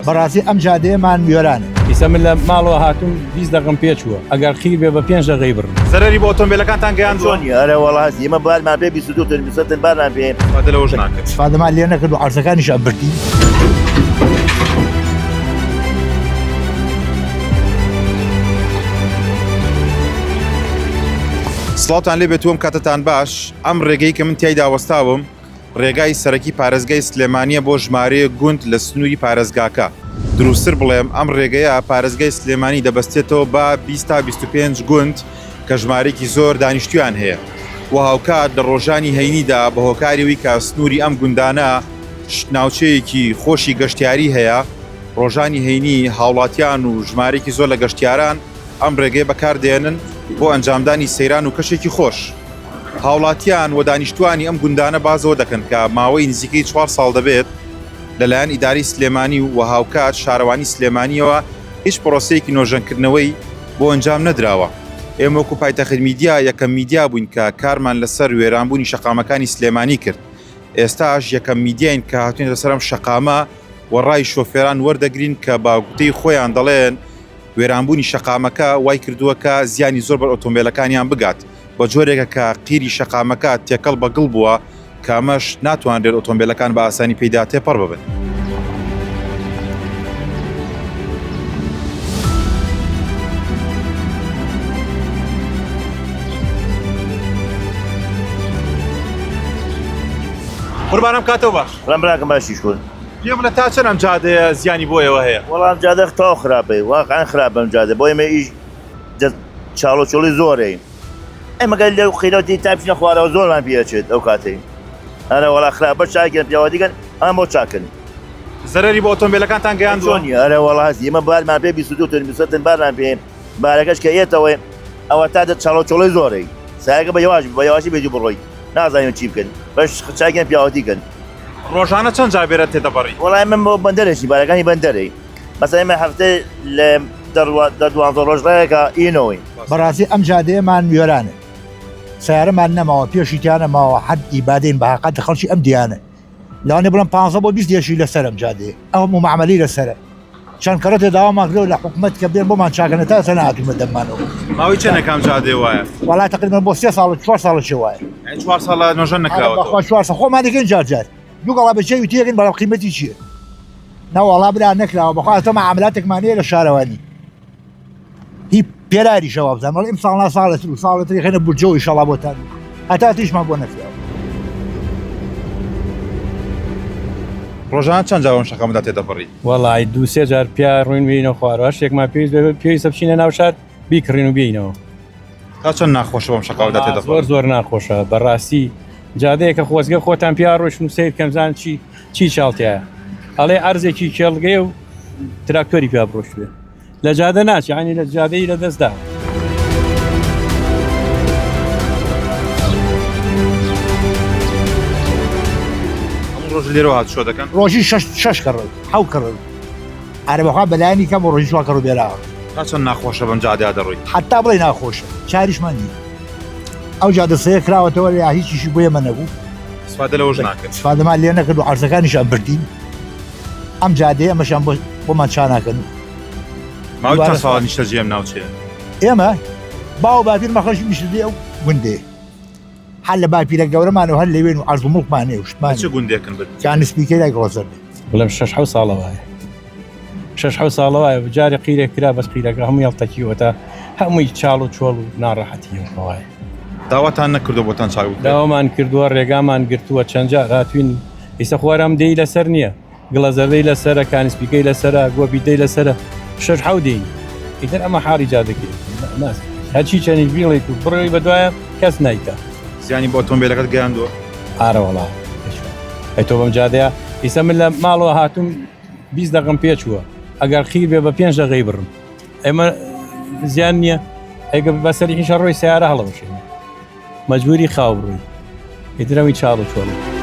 بەڕاستی ئەم جادەیەمان میێرانە. ئیسە من لە ماڵەوە هاتووم 20 دقم پێچووە ئەگەر خیر بێ بە 5 دقەی بڕن. زەرری بۆ ئۆتۆمبیلەکانتان گەیاندووە؟ ئەرە وەڵات ئێمە بارمان پێ 22 بارمان پێ استفادە لەوەش ناکرد. استفادەمان لێ نەکرد و عەرزەکانیش ئەبردی. سڵاتان لێ بێتووەم کاتتان باش. ئەم ڕێگەی کە من تیایدا وەستاوم ڕێگای سەرەکی پارێزگای سلێمانیە بۆ ژمارەیە گوند لە سنووری پارێزگاکە. دروستر بڵێم ئەم ڕێگەیە پارێزگای سلێمانی دەبەستێتەوە بە 20 تا 25 گوند کە ژمارەیەکی زۆر دانیشتویان هەیە و هاوکات لە ڕۆژانی هەینیدا بە هۆکاریەوەی کە سنووری ئەم گوندانە ناوچەیەکی خۆشی گەشتیاری هەیە. ڕۆژانی هەینی هاوڵاتیان و ژمارەیەکی زۆر لە گەشتیاران ئەم ڕێگەی بەکاردێنن بۆ ئەنجامدانی سەیران و کەشێکی خۆش. هاوڵاتیان و دانیشتوانی ئەم گوندانە بازەوە دەکەن کە ماوەی نزیکەی 4 ساڵ دەبێت لەلایەن ئیداری سلێمانی و هاوکات شارەوانی سلێمانیەوە هیچ پرۆسەیەکی نۆژەنکردنەوەی بۆ ئەنجام نەدراوە. ئێمە وەکو پایتەخت میدیا یەکەم میدیا بووین کە کارمان لەسەر وێرانبوونی شەقامەکانی سلێمانی کرد. ئێستاش یەکەم میدیاین کە هاتوێنێتە سەرم شەقامە و ڕای شۆفێران وەردەگرین کە باگوتەی خۆیان دەڵێن وێرانبوونی شەقامەکە وای کردووە کە زیانی زۆر بە ئۆتۆمبیلەکانیان بگات بە جۆرێکە کە قیری شەقامەکە تێکەڵ بەگڵ بووە کە ئەمەش ناتوانرێت ئۆتۆمبیلەکان بە ئاسانی پێیدا تێپەڕ ببن. قوربانم کاتەوە باش. ڕەمبراکەم باشیش کن. پێم لە تا چەند ئەم جادەیە زیانی بۆیەوە هەیە؟ وەڵام جادە تاو خراپەی واقعا خراپە ئەم جادە بۆ ئێمە ئیش چاڵۆچۆڵی زۆرەی. ئێمەگەل لەو خیرەتی تاپشنە خوارەوە زۆرمان پێچێت ئەو کاتەی. هەرە وەڵا خراپە چاکێن پیاوە دیگەن ئەم بۆ چاکن. زەرری بۆ ئۆتۆمبیلەکانتان گەیاندووە؟ هەرە وەڵات ئێمە بارمان پێ 22 بارمان پێ بارەکەش کە ئێتەوەی ئەوە تا چاڵۆچۆڵی زۆرەی. سایەکە بە یەواشی بێجی بڕۆی نازانین چی بکەن بەش چاکێن پیاوەتیکەن. ڕۆژانە چەند جابێرە تێدەبڕی؟ وەڵای من بۆ بەندەرێکی بارەکانی بەندەرەی مەسەڵەن ئێمە هەفتەی لە 12 ڕۆژڕایەکە ئینەوەی. بەڕاستی ئەم جادەیەمان میێرانە. سیارەمان نەماوە پێشی ماوە حەد ئیبادەین بەهاقەت خەڵکی ئەم دیانە. لەوانێ بڵم 15 بۆ 20 دێشی لەسەر ئەم جادەیە. ئەو معاملەی لەسەرە. چەند کەڕەتێ داوامان کردەوە لە حکوومەت کە بێن بۆمان چاکەنە تا ئێستا نەهاتوومە دەممانەوە. ماوەی چەندە کام جادێ وایە؟ وەڵای تەقریبەن بۆ 3 ساڵ 4 ساڵی وایە. 4 ساڵە نۆژەن نەکراوە. 4 ساڵ خۆمان دەکەین جار. دووگەڵا بەچەی وتێگەن بەڵام قیمەتی چییە؟ نەوەڵا برا نەکراوە بەخوا تۆ معاملاتێکمان هەیە لە شارەوانی. هی پێراری شەوا بزانم وەڵام ئیم ساڵ ساڵێت و ساڵێتری خێنە بورجە و ئیشەڵا بۆتان هەتا تیشمان بۆ نەکراوە. ڕۆژان چەند جاوە شەقامەدا تێدەبڕی؟ وەڵای 2-3 جار پیا ڕوین بینەوە خوارەوە شتێکمان پێویستە بچینە ناو شار بیکڕین و بینەوە. تا چەند ناخۆشە بەم شەقاوەدا تێدەبڕی؟ زۆر ناخۆشە بەڕاستی جادەیەکە خۆزگە خۆتان پیا ڕۆشن و سیر کەمزان چی چاڵتیایە ئەڵێ ئەرزێکی کێڵگەی و تراکتۆری پیا بڕۆشتوێ لە جادە ناچی عنی لە جادەی لە دەستدا. ڕۆژ لێرە هات شۆ دەکەن ڕۆژی 6 کڕ 7 کڕ ئارە بەخوا بەلایانی کەم ڕۆژی 4 کڕ بێراوە. تا چەند ناخۆشە بەم جادەیە دەڕۆی؟ حتا بڵێ ناخۆشە چاریشمان نییە. ئەو جادە سەیە کراوەتەوە لە هیچیشی بۆ ئێمە نەبوو. استفادە لەوەش ناکرد. استفادەمان لێ نەکرد و عەرزەکانیشان بردین. ئەم جادەیە ئەمەشان بۆمان چا ناکەن. ماوەی چەند ساڵ نیشتە جێم ناوچەیە؟ ئێمە باو باپیر مەخەشی نیشتدێ ئەو گوندێ. هەر لە باپیرە گەورەمان و هەر لەوێن و عەرز و مڵکمان هەیە وشتمان. چ گوندێکن بن؟ جان سپیکەی لای گڵۆزەر بڵێم 6 ساڵەوەیە 6 ساڵەوەیە بجارێ قیرێک کرا بەس قیرەکە هەمووی هەڵتەکیوەتە هەمووی چاڵ و چۆڵ و ناڕەحەتیەوەیە. داواتان نەکردو بۆتان چاک بکرێت؟ داوامان کردووە ڕێگامان گرتووە چەند جار هاتوین ئێستا خوارەم دەی لەسەر نییە گڵەزەردەی لەسەرە کانسپیکەی لەسرە گۆپیدەی لەسرە 6 دەین ئیتر ئەمە حاڵی جادەکەی هەچی چەنی بیڵێک و بڕێی بەدوایە کەس نایکە. زیانی بۆ ئۆتۆمبیلەکەت گەیاندووە؟ ئارە وەڵا ئەی تۆ بەم جادەیە ئیسە من لە ماڵەوە هاتووم 20 دقم پێچووە ئەگەر خیر بێ بە 5 دقەی بڕم ئێمە زیان نییە ئەگە بەسەری هیچە ڕۆی سیارە هەڵەوەشێنە مەجبوری خاو بڕووی ئیترەوەی چاڵ و چۆڵی.